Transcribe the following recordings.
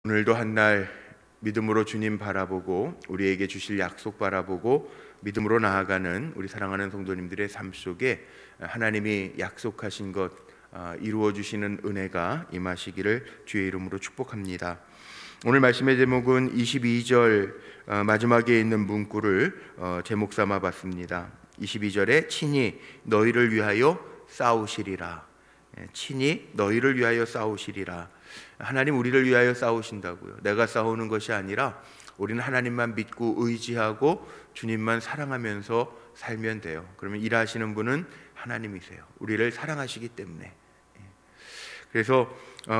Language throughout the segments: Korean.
오늘도 한날 믿음으로 주님 바라보고 우리에게 주실 약속 바라보고 믿음으로 나아가는 우리 사랑하는 성도님들의 삶 속에 하나님이 약속하신 것 이루어 주시는 은혜가 임하시기를 주의 이름으로 축복합니다. 오늘 말씀의 제목은 22절 마지막에 있는 문구를 제목 삼아 봤습니다. 22절에 친히 너희를 위하여 싸우시리라. 친히 너희를 위하여 싸우시리라. 하나님 우리를 위하여 싸우신다고요. 내가 싸우는 것이 아니라 우리는 하나님만 믿고 의지하고 주님만 사랑하면서 살면 돼요. 그러면 일하시는 분은 하나님이세요. 우리를 사랑하시기 때문에. 그래서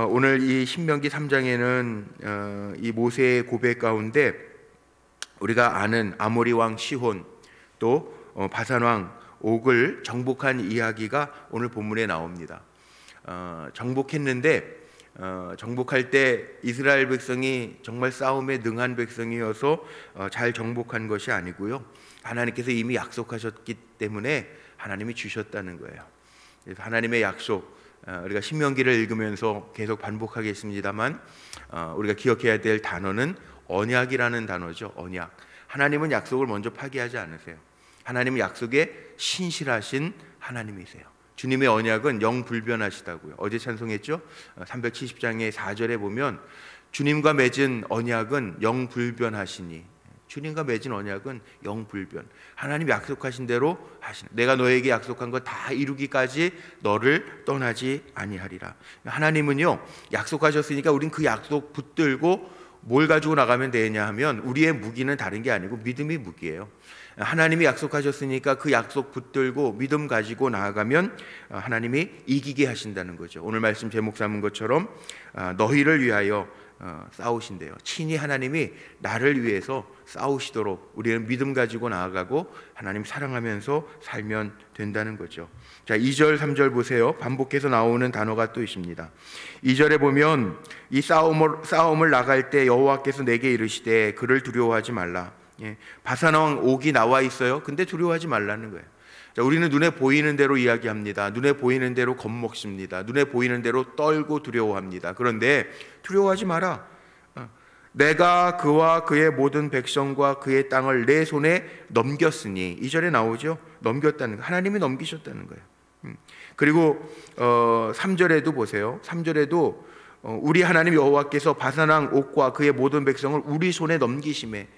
오늘 이 신명기 3장에는 이 모세의 고백 가운데 우리가 아는 아모리 왕 시혼 또 바산 왕 옥을 정복한 이야기가 오늘 본문에 나옵니다. 정복했는데 정복할 때 이스라엘 백성이 정말 싸움에 능한 백성이어서 잘 정복한 것이 아니고요. 하나님께서 이미 약속하셨기 때문에 하나님이 주셨다는 거예요. 그래서 하나님의 약속, 우리가 신명기를 읽으면서 계속 반복하겠습니다만 우리가 기억해야 될 단어는 언약이라는 단어죠. 언약. 하나님은 약속을 먼저 파기하지 않으세요. 하나님은 약속에 신실하신 하나님이세요. 주님의 언약은 영불변하시다고요. 어제 찬송했죠? 370장의 4절에 보면 주님과 맺은 언약은 영불변하시니, 주님과 맺은 언약은 영불변. 하나님 약속하신 대로 하시는, 내가 너에게 약속한 것 다 이루기까지 너를 떠나지 아니하리라. 하나님은요 약속하셨으니까 우린 그 약속 붙들고 뭘 가지고 나가면 되냐 하면 우리의 무기는 다른 게 아니고 믿음이 무기예요. 하나님이 약속하셨으니까 그 약속 붙들고 믿음 가지고 나아가면 하나님이 이기게 하신다는 거죠. 오늘 말씀 제목 삼은 것처럼 너희를 위하여 싸우신대요. 친히 하나님이 나를 위해서 싸우시도록 우리는 믿음 가지고 나아가고 하나님 사랑하면서 살면 된다는 거죠. 자, 2절 3절 보세요. 반복해서 나오는 단어가 또 있습니다. 2절에 보면 이 싸움을 나갈 때 여호와께서 내게 이르시되 그를 두려워하지 말라. 바산 왕 옥이 나와 있어요. 근데 두려워하지 말라는 거예요. 자, 우리는 눈에 보이는 대로 이야기합니다. 눈에 보이는 대로 겁먹습니다. 눈에 보이는 대로 떨고 두려워합니다. 그런데 두려워하지 마라. 내가 그와 그의 모든 백성과 그의 땅을 내 손에 넘겼으니, 2절에 나오죠. 넘겼다는 거. 하나님이 넘기셨다는 거예요. 그리고 3절에도 보세요. 3절에도 우리 하나님 여호와께서 바산 왕 옥과 그의 모든 백성을 우리 손에 넘기심에,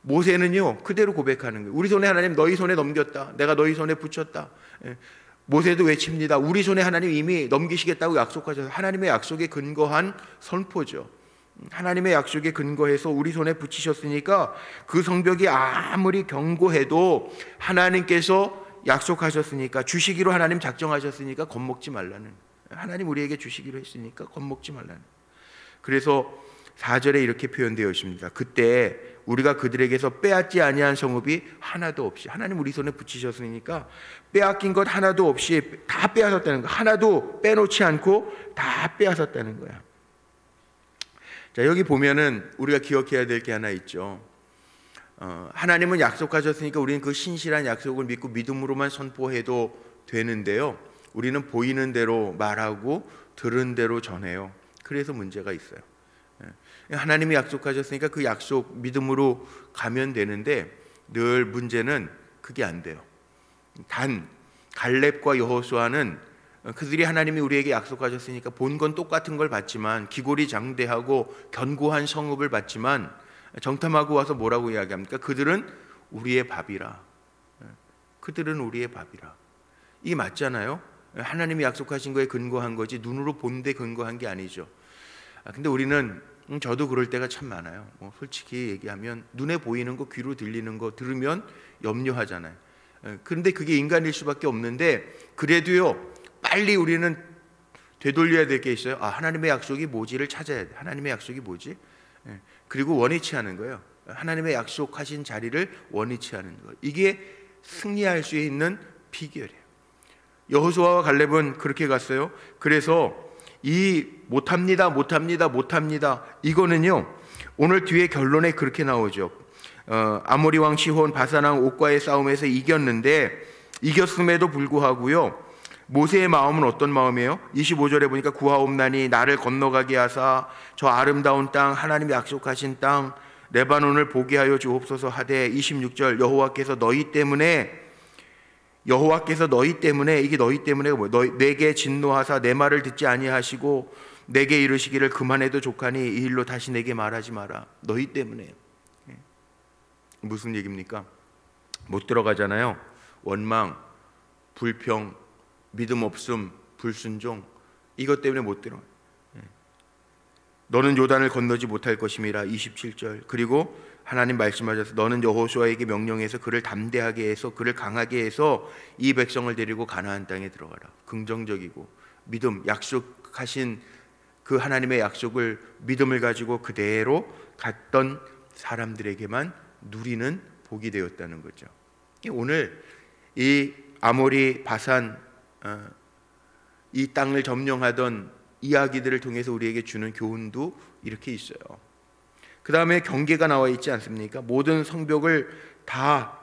모세는요 그대로 고백하는 거예요. 우리 손에 하나님 너희 손에 넘겼다. 내가 너희 손에 붙였다. 모세도 외칩니다. 우리 손에 하나님 이미 넘기시겠다고 약속하셔서 하나님의 약속에 근거한 선포죠. 하나님의 약속에 근거해서 우리 손에 붙이셨으니까 그 성벽이 아무리 견고해도 하나님께서 약속하셨으니까, 주시기로 하나님 작정하셨으니까 겁먹지 말라는, 하나님 우리에게 주시기로 했으니까 겁먹지 말라는. 그래서 4절에 이렇게 표현되어 있습니다. 그때 우리가 그들에게서 빼앗지 아니한 성읍이 하나도 없이, 하나님 우리 손에 붙이셨으니까 빼앗긴 것 하나도 없이 다 빼앗았다는 거야. 하나도 빼놓지 않고 다 빼앗았다는 거야. 자, 여기 보면은 우리가 기억해야 될 게 하나 있죠. 하나님은 약속하셨으니까 우리는 그 신실한 약속을 믿고 믿음으로만 선포해도 되는데요, 우리는 보이는 대로 말하고 들은 대로 전해요. 그래서 문제가 있어요. 하나님이 약속하셨으니까 그 약속 믿음으로 가면 되는데 늘 문제는 그게 안 돼요. 단 갈렙과 여호수아는 그들이 하나님이 우리에게 약속하셨으니까 본 건 똑같은 걸 봤지만, 기골이 장대하고 견고한 성읍을 봤지만 정탐하고 와서 뭐라고 이야기합니까? 그들은 우리의 밥이라. 그들은 우리의 밥이라. 이게 맞잖아요. 하나님이 약속하신 거에 근거한 거지 눈으로 본 데 근거한 게 아니죠. 근데 우리는, 저도 그럴 때가 참 많아요. 솔직히 얘기하면 눈에 보이는 거, 귀로 들리는 거 들으면 염려하잖아요. 그런데 그게 인간일 수밖에 없는데, 그래도요 빨리 우리는 되돌려야 될 게 있어요. 하나님의 약속이 뭐지를 찾아야 돼. 하나님의 약속이 뭐지? 그리고 원위치 하는 거예요. 하나님의 약속하신 자리를 원위치 하는 거. 이게 승리할 수 있는 비결이에요. 여호수아와 갈렙은 그렇게 갔어요. 그래서 이 못합니다 이거는요 오늘 뒤에 결론에 그렇게 나오죠. 아모리 왕 시혼 바산 왕 옥과의 싸움에서 이겼는데, 이겼음에도 불구하고요 모세의 마음은 어떤 마음이에요? 25절에 보니까 구하옵나니 나를 건너가게 하사 저 아름다운 땅, 하나님이 약속하신 땅 레바논을 보게 하여 주옵소서 하되, 26절 여호와께서 너희 때문에 이게 너희 때문에 내게 진노하사 내 말을 듣지 아니하시고 내게 이르시기를 그만해도 족하니 이 일로 다시 내게 말하지 마라. 너희 때문에. 무슨 얘기입니까? 못 들어가잖아요. 원망, 불평, 믿음 없음, 불순종, 이것 때문에 못 들어가요. 너는 요단을 건너지 못할 것임이라. 27절. 그리고 하나님 말씀하셔서 너는 여호수아에게 명령해서 그를 담대하게 해서 그를 강하게 해서 이 백성을 데리고 가나안 땅에 들어가라. 긍정적이고 믿음, 약속하신 그 하나님의 약속을 믿음을 가지고 그대로 갔던 사람들에게만 누리는 복이 되었다는 거죠. 오늘 이 아모리, 바산 이 땅을 점령하던 이야기들을 통해서 우리에게 주는 교훈도 이렇게 있어요. 그 다음에 경계가 나와 있지 않습니까? 모든 성벽을 다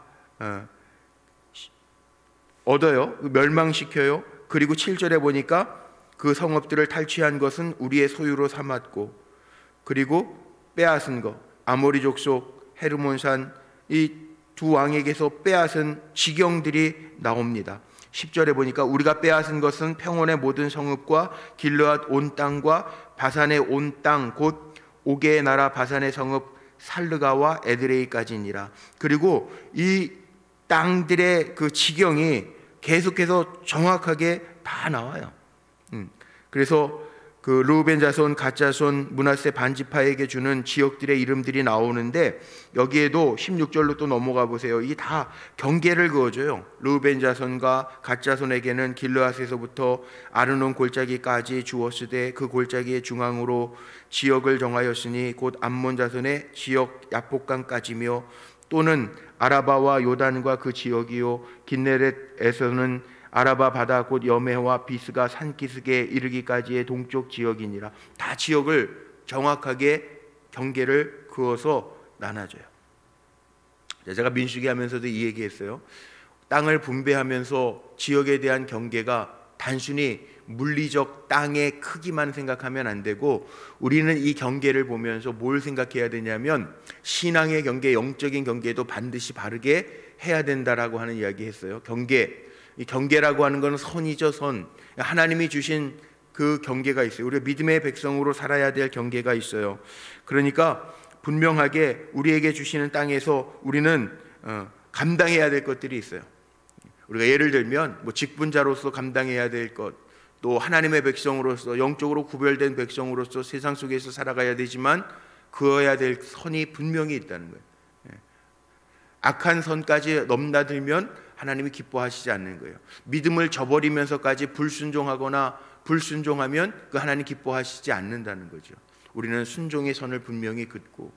얻어요. 멸망시켜요. 그리고 7절에 보니까 그 성읍들을 탈취한 것은 우리의 소유로 삼았고, 그리고 빼앗은 것, 아모리 족속 헤르몬산 이 두 왕에게서 빼앗은 지경들이 나옵니다. 10절에 보니까 우리가 빼앗은 것은 평원의 모든 성읍과 길르앗 온 땅과 바산의 온 땅 곧 오게의 나라 바산의 성읍 살르가와 에드레이까지니라. 그리고 이 땅들의 그 지경이 계속해서 정확하게 다 나와요. 그래서 그 르우벤 자손, 갓 자손, 므낫세 반지파에게 주는 지역들의 이름들이 나오는데, 여기에도 16절로 또 넘어가 보세요. 이게 다 경계를 그어줘요. 르우벤 자손과 갓 자손에게는 길르앗에서부터 아르논 골짜기까지 주었으되 그 골짜기의 중앙으로 지역을 정하였으니 곧 암몬 자손의 지역 야복강까지며 또는 아라바와 요단과 그 지역이요 긴네렛에서는 아라바 바다 곧 여메와 비스가 산기슭에 이르기까지의 동쪽 지역이니라. 다 지역을 정확하게 경계를 그어서 나눠줘요. 제가 민수기 하면서도 이 얘기했어요. 땅을 분배하면서 지역에 대한 경계가 단순히 물리적 땅의 크기만 생각하면 안 되고, 우리는 이 경계를 보면서 뭘 생각해야 되냐면 신앙의 경계, 영적인 경계도 반드시 바르게 해야 된다라고 하는 이야기 했어요. 이 경계라고 하는 것은 선이죠, 선. 하나님이 주신 그 경계가 있어요. 우리가 믿음의 백성으로 살아야 될 경계가 있어요. 그러니까 분명하게 우리에게 주시는 땅에서 우리는 감당해야 될 것들이 있어요. 우리가 예를 들면 직분자로서 감당해야 될 것, 또 하나님의 백성으로서 영적으로 구별된 백성으로서 세상 속에서 살아가야 되지만 그어야 될 선이 분명히 있다는 거예요. 악한 선까지 넘나들면 하나님이 기뻐하시지 않는 거예요. 믿음을 저버리면서까지 불순종하거나 불순종하면 그 하나님 기뻐하시지 않는다는 거죠. 우리는 순종의 선을 분명히 긋고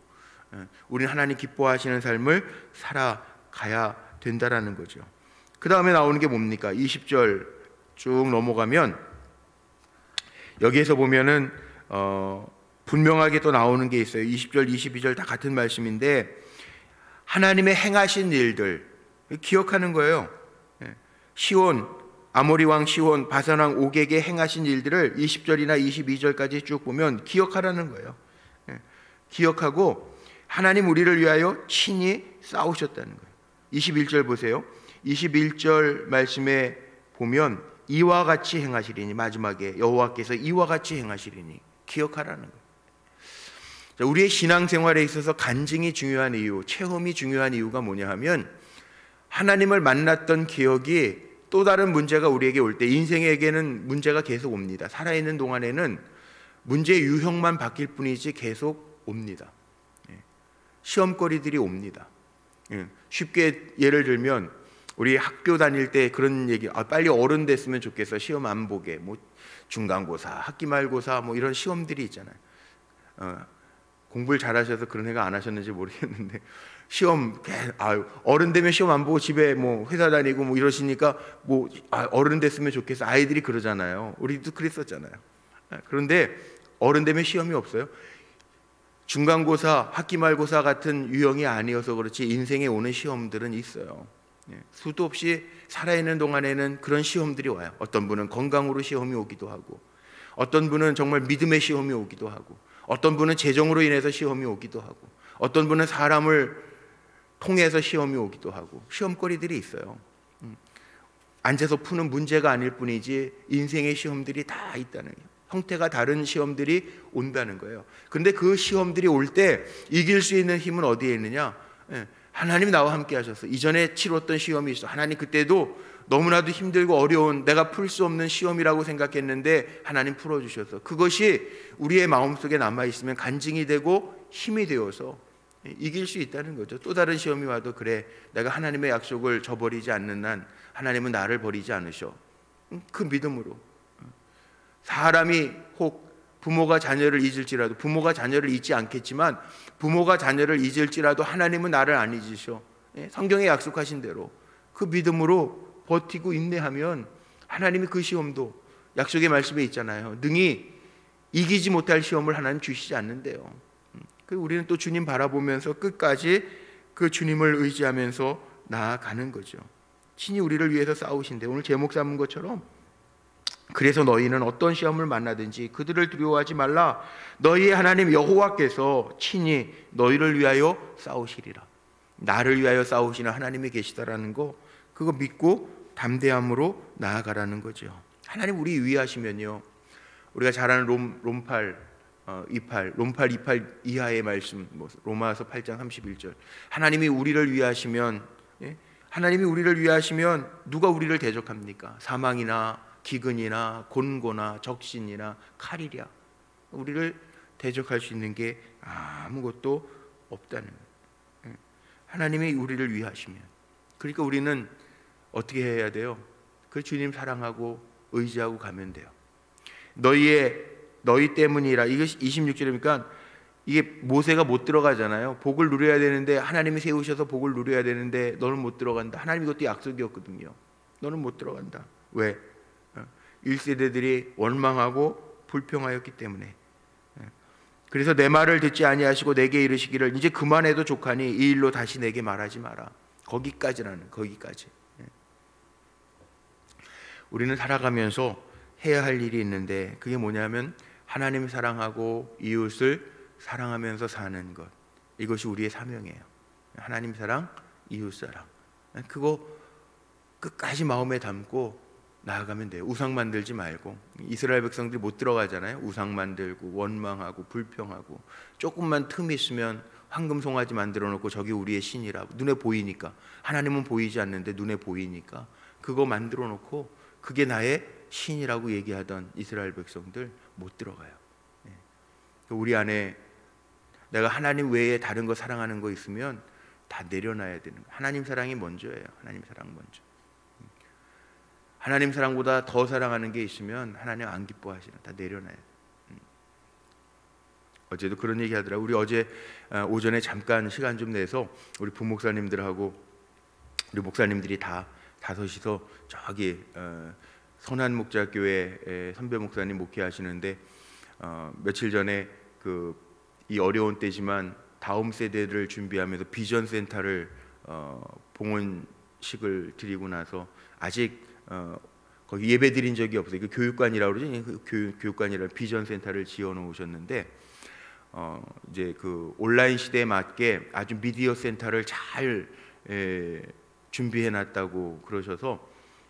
우리는 하나님 기뻐하시는 삶을 살아가야 된다라는 거죠. 그 다음에 나오는 게 뭡니까? 20절 쭉 넘어가면 여기에서 보면은 분명하게 또 나오는 게 있어요. 20절, 22절 다 같은 말씀인데 하나님의 행하신 일들 기억하는 거예요. 시온, 아모리 왕 시온, 바산 왕 옥에게 행하신 일들을 20절이나 22절까지 쭉 보면 기억하라는 거예요. 기억하고 하나님 우리를 위하여 친히 싸우셨다는 거예요. 21절 보세요. 21절 말씀에 보면 이와 같이 행하시리니, 마지막에 여호와께서 이와 같이 행하시리니 기억하라는 거예요. 우리의 신앙생활에 있어서 간증이 중요한 이유, 체험이 중요한 이유가 뭐냐 하면 하나님을 만났던 기억이 또 다른 문제가 우리에게 올 때, 인생에게는 문제가 계속 옵니다. 살아있는 동안에는 문제의 유형만 바뀔 뿐이지 계속 옵니다. 시험거리들이 옵니다. 쉽게 예를 들면 우리 학교 다닐 때 그런 얘기, 빨리 어른 됐으면 좋겠어, 시험 안 보게. 중간고사, 학기말고사 이런 시험들이 있잖아요. 공부를 잘하셔서 그런 애가 안 하셨는지 모르겠는데 시험 어른 되면 시험 안 보고 집에 회사 다니고 이러시니까 어른 됐으면 좋겠어, 아이들이 그러잖아요. 우리도 그랬었잖아요. 그런데 어른 되면 시험이 없어요. 중간고사, 학기말고사 같은 유형이 아니어서 그렇지 인생에 오는 시험들은 있어요. 수도 없이 살아있는 동안에는 그런 시험들이 와요. 어떤 분은 건강으로 시험이 오기도 하고, 어떤 분은 정말 믿음의 시험이 오기도 하고, 어떤 분은 재정으로 인해서 시험이 오기도 하고, 어떤 분은 사람을 통해서 시험이 오기도 하고, 시험거리들이 있어요. 앉아서 푸는 문제가 아닐 뿐이지 인생의 시험들이 다 있다는 거예요. 형태가 다른 시험들이 온다는 거예요. 그런데 그 시험들이 올 때 이길 수 있는 힘은 어디에 있느냐? 하나님 나와 함께 하셔서, 이전에 치렀던 시험이 있어, 하나님 그때도 너무나도 힘들고 어려운, 내가 풀 수 없는 시험이라고 생각했는데 하나님 풀어주셔서, 그것이 우리의 마음속에 남아있으면 간증이 되고 힘이 되어서 이길 수 있다는 거죠. 또 다른 시험이 와도, 그래, 내가 하나님의 약속을 저버리지 않는 한 하나님은 나를 버리지 않으셔. 그 믿음으로, 사람이 혹 부모가 자녀를 잊을지라도, 부모가 자녀를 잊지 않겠지만 부모가 자녀를 잊을지라도 하나님은 나를 안 잊으셔. 성경에 약속하신 대로 그 믿음으로 버티고 인내하면 하나님이 그 시험도, 약속의 말씀에 있잖아요, 능히 이기지 못할 시험을 하나님 주시지 않는데요. 우리는 또 주님 바라보면서 끝까지 그 주님을 의지하면서 나아가는 거죠. 친히 우리를 위해서 싸우신데, 오늘 제목 삼은 것처럼, 그래서 너희는 어떤 시험을 만나든지 그들을 두려워하지 말라. 너희의 하나님 여호와께서 친히 너희를 위하여 싸우시리라. 나를 위하여 싸우시는 하나님이 계시다라는 거, 그거 믿고 담대함으로 나아가라는 거죠. 하나님 우리 위하시면요, 우리가 잘 아는 롬팔 28 이하의 말씀, 로마서 8장 31절, 하나님이 우리를 위하시면, 하나님이 우리를 위하시면 누가 우리를 대적합니까? 사망이나 기근이나 곤고나 적신이나 칼이랴, 우리를 대적할 수 있는 게 아무것도 없다는 거예요. 하나님이 우리를 위하시면, 그러니까 우리는 어떻게 해야 돼요? 그 주님 사랑하고 의지하고 가면 돼요. 너희 때문이라, 이게 26절이니까 이게 모세가 못 들어가잖아요. 복을 누려야 되는데, 하나님이 세우셔서 복을 누려야 되는데 너는 못 들어간다. 하나님 이것도 약속이었거든요. 너는 못 들어간다. 왜? 1세대들이 원망하고 불평하였기 때문에. 그래서 내 말을 듣지 아니하시고 내게 이르시기를, 이제 그만해도 족하니 이 일로 다시 내게 말하지 마라. 거기까지라는, 거기까지. 우리는 살아가면서 해야 할 일이 있는데, 그게 뭐냐면 하나님 사랑하고 이웃을 사랑하면서 사는 것, 이것이 우리의 사명이에요. 하나님 사랑, 이웃 사랑, 그거 끝까지 마음에 담고 나아가면 돼요. 우상 만들지 말고. 이스라엘 백성들이 못 들어가잖아요. 우상 만들고 원망하고 불평하고, 조금만 틈이 있으면 황금 송아지 만들어 놓고 저기 우리의 신이라고, 눈에 보이니까, 하나님은 보이지 않는데 눈에 보이니까 그거 만들어 놓고 그게 나의 신이라고 얘기하던 이스라엘 백성들 못 들어가요. 우리 안에 내가 하나님 외에 다른 거 사랑하는 거 있으면 다 내려놔야 되는 거예요. 하나님 사랑이 먼저예요. 하나님 사랑 먼저. 하나님 사랑보다 더 사랑하는 게 있으면 하나님 안 기뻐하시는, 다 내려놔야 돼요. 어제도 그런 얘기 하더라고요. 우리 어제 오전에 잠깐 시간 좀 내서 우리 부목사님들하고 우리 목사님들이 다 다섯이서 저기 선한목자교회 선배 목사님 목회하시는데, 며칠 전에 이 어려운 때지만 다음 세대를 준비하면서 비전 센터를 봉헌식을 드리고 나서 아직 거기 예배 드린 적이 없어요. 그 교육관이라고 그러죠. 교육관이라는 비전 센터를 지어 놓으셨는데, 이제 그 온라인 시대에 맞게 아주 미디어 센터를 잘 준비해 놨다고 그러셔서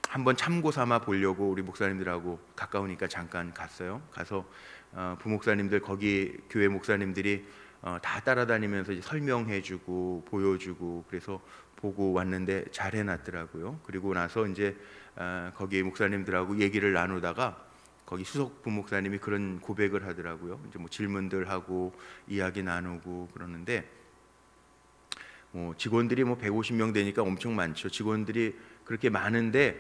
한번 참고 삼아 보려고 우리 목사님들하고 가까우니까 잠깐 갔어요. 가서 부목사님들, 거기 교회 목사님들이 다 따라다니면서 이제 설명해주고 보여주고, 그래서 보고 왔는데 잘 해놨더라고요. 그리고 나서 이제 거기 목사님들하고 얘기를 나누다가 거기 수석 부목사님이 그런 고백을 하더라고요. 이제 뭐 질문들 하고 이야기 나누고 그러는데, 직원들이 150명 되니까 엄청 많죠. 직원들이 그렇게 많은데,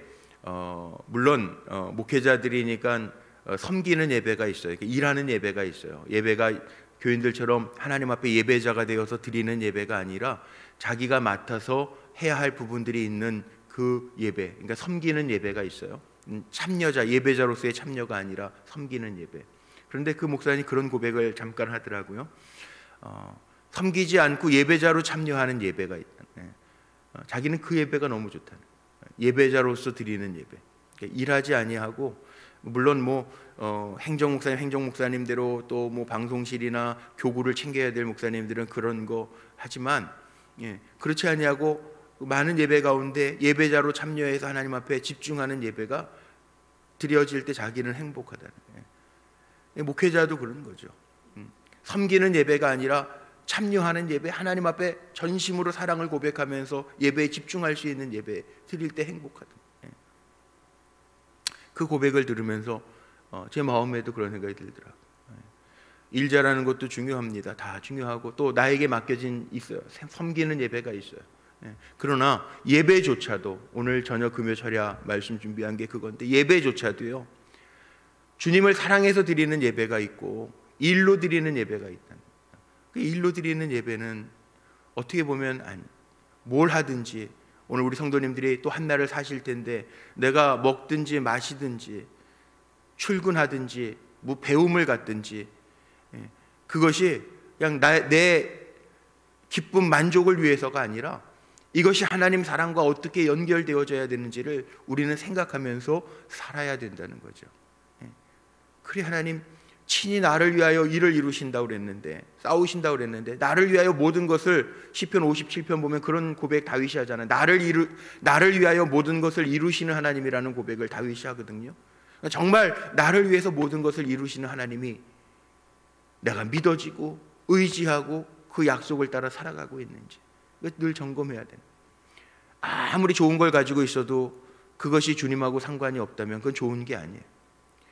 물론 목회자들이니까 섬기는 예배가 있어요. 일하는 예배가 있어요. 예배가 교인들처럼 하나님 앞에 예배자가 되어서 드리는 예배가 아니라 자기가 맡아서 해야 할 부분들이 있는 그 예배, 그러니까 섬기는 예배가 있어요. 참여자, 예배자로서의 참여가 아니라 섬기는 예배. 그런데 그 목사님이 그런 고백을 잠깐 하더라고요. 섬기지 않고 예배자로 참여하는 예배가 있다. 자기는 그 예배가 너무 좋다는 거예요. 예배자로서 드리는 예배. 그러니까 일하지 아니하고, 물론 행정목사님대로 또 방송실이나 교구를 챙겨야 될 목사님들은 그런 거 하지만, 그렇지 아니하고 많은 예배 가운데 예배자로 참여해서 하나님 앞에 집중하는 예배가 드려질 때 자기는 행복하다는 거예요. 목회자도 그런 거죠. 섬기는 예배가 아니라 참여하는 예배, 하나님 앞에 전심으로 사랑을 고백하면서 예배에 집중할 수 있는 예배 드릴 때 행복하다. 그 고백을 들으면서 제 마음에도 그런 생각이 들더라고요. 일 잘하는 것도 중요합니다. 다 중요하고 또 나에게 맡겨진 있어요. 섬기는 예배가 있어요. 그러나 예배조차도, 오늘 저녁 금요 철야 말씀 준비한 게 그건데, 예배조차도요, 주님을 사랑해서 드리는 예배가 있고 일로 드리는 예배가 있다는 거예요. 그 일로 드리는 예배는 어떻게 보면 뭘 하든지, 오늘 우리 성도님들이 또 한 날을 사실 텐데, 내가 먹든지 마시든지 출근하든지 배움을 갖든지, 그것이 그냥 내 기쁨 만족을 위해서가 아니라 이것이 하나님 사랑과 어떻게 연결되어져야 되는지를 우리는 생각하면서 살아야 된다는 거죠. 그래 하나님 친히 나를 위하여 일을 이루신다고 그랬는데, 싸우신다고 그랬는데, 나를 위하여 모든 것을, 시편 57편 보면 그런 고백 다윗이 하잖아요. 나를 위하여 모든 것을 이루시는 하나님이라는 고백을 다윗이 하거든요. 정말 나를 위해서 모든 것을 이루시는 하나님이 내가 믿어지고 의지하고 그 약속을 따라 살아가고 있는지 늘 점검해야 되는. 아무리 좋은 걸 가지고 있어도 그것이 주님하고 상관이 없다면 그건 좋은 게 아니에요.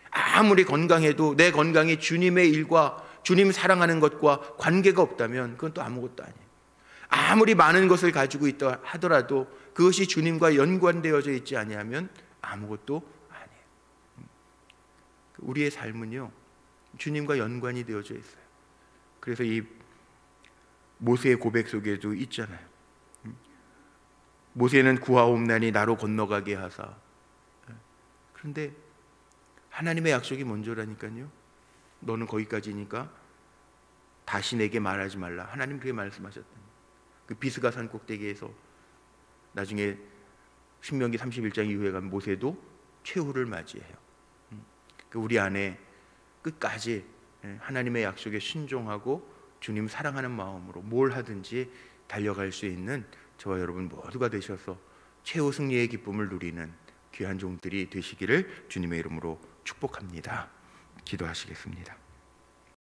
아무리 건강해도 내 건강이 주님의 일과 주님 사랑하는 것과 관계가 없다면 그건 또 아무것도 아니에요. 아무리 많은 것을 가지고 있다 하더라도 그것이 주님과 연관되어져 있지 아니하면 아무것도 아니에요. 우리의 삶은요, 주님과 연관이 되어져 있어요. 그래서 이 모세의 고백 속에도 있잖아요. 모세는 구하옵나니 나로 건너가게 하사. 그런데 하나님의 약속이 먼저라니까요. 너는 거기까지니까 다시 내게 말하지 말라. 하나님 그렇게 말씀하셨다. 그 비스가 산 꼭대기에서 나중에 신명기 31장 이후에 가면 모세도 최후를 맞이해요. 우리 안에 끝까지 하나님의 약속에 순종하고 주님 사랑하는 마음으로 뭘 하든지 달려갈 수 있는 저와 여러분 모두가 되셔서 최후 승리의 기쁨을 누리는 귀한 종들이 되시기를 주님의 이름으로 축복합니다. 기도하시겠습니다.